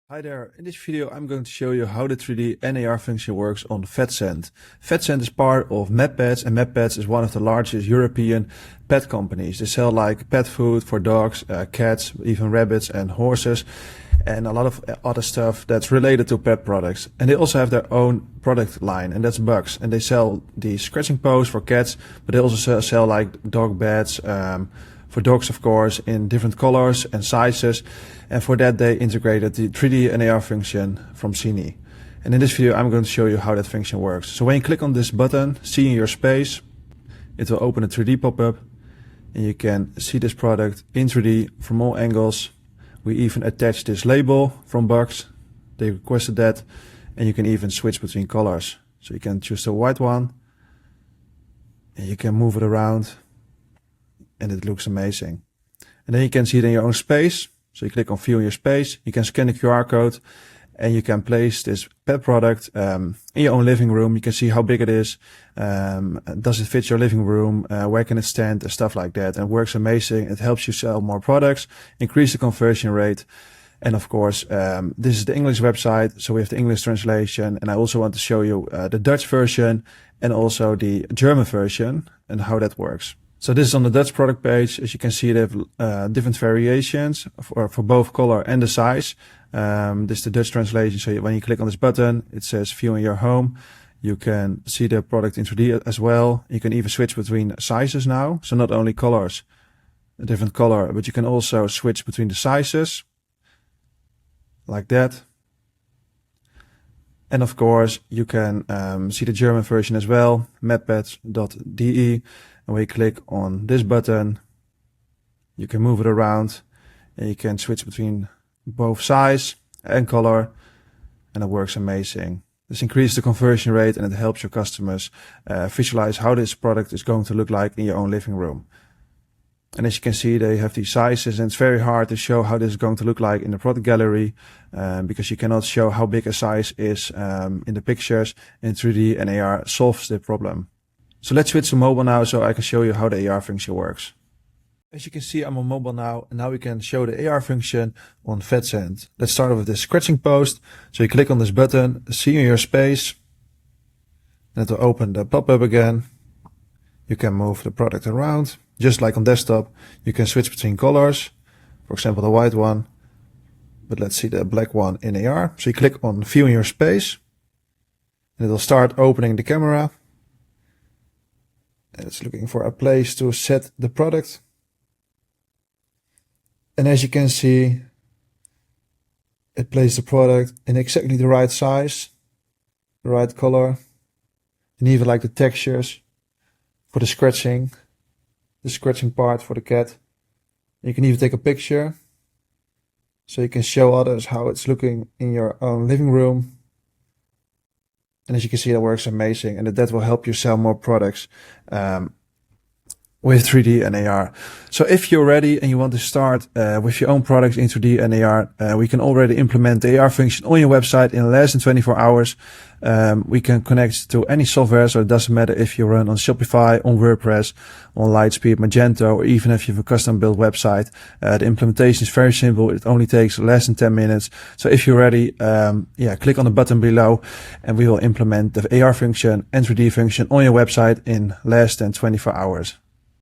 Hi there, in this video I'm going to show you how the 3D and AR function works on Vetsend. Vetsend is part of MedPets, and MedPets is one of the largest European pet companies. They sell like pet food for dogs, cats, even rabbits and horses, and a lot of other stuff that's related to pet products. And they also have their own product line, and that's Bugs. And they sell the scratching posts for cats, but they also sell like dog beds, for dogs, of course, in different colors and sizes. And for that, they integrated the 3D and AR function from Zieny. And in this video, I'm going to show you how that function works. So when you click on this button, see in your space, it will open a 3D pop-up. And you can see this product in 3D from all angles. We even attach this label from Bugs. They requested that. And you can even switch between colors. So you can choose the white one. And you can move it around. And it looks amazing. And then you can see it in your own space. So you click on view in your space, you can scan the QR code, and you can place this pet product in your own living room. You can see how big it is, does it fit your living room, where can it stand, and stuff like that. And it works amazing. It helps you sell more products, increase the conversion rate. And of course, this is the English website, so we have the English translation. And I also want to show you the Dutch version and also the German version and how that works. So this is on the Dutch product page. As you can see, they have different variations for both color and the size. This is the Dutch translation. So when you click on this button, it says view in your home. You can see the product in 3D as well. You can even switch between sizes now. So not only colors, a different color, but you can also switch between the sizes like that. And of course, you can see the German version as well, medpets.de. And when you click on this button, you can move it around and you can switch between both size and color, and it works amazing. This increases the conversion rate and it helps your customers visualize how this product is going to look like in your own living room. And as you can see, they have these sizes, and it's very hard to show how this is going to look like in the product gallery because you cannot show how big a size is in the pictures. In 3D and AR solves the problem. So let's switch to mobile now so I can show you how the AR function works. As you can see, I'm on mobile now, and now we can show the AR function on Vetsend. Let's start with this scratching post. So you click on this button, see in your space, and it will open the pop-up again. You can move the product around. Just like on desktop, you can switch between colors. For example, the white one, but let's see the black one in AR. So you click on view in your space, and it will start opening the camera. And it's looking for a place to set the product. And as you can see, it places the product in exactly the right size, the right color, and even like the textures for the scratching part for the cat. You can even take a picture so you can show others how it's looking in your own living room. And as you can see, that works amazing, and that will help you sell more products with 3D and AR. So if you're ready and you want to start with your own products in 3D and AR, we can already implement the AR function on your website in less than 24 hours. We can connect to any software, so it doesn't matter if you run on Shopify, on WordPress, on Lightspeed, Magento, or even if you have a custom built website. The implementation is very simple. It only takes less than 10 minutes. So if you're ready, click on the button below and we will implement the AR function and 3D function on your website in less than 24 hours.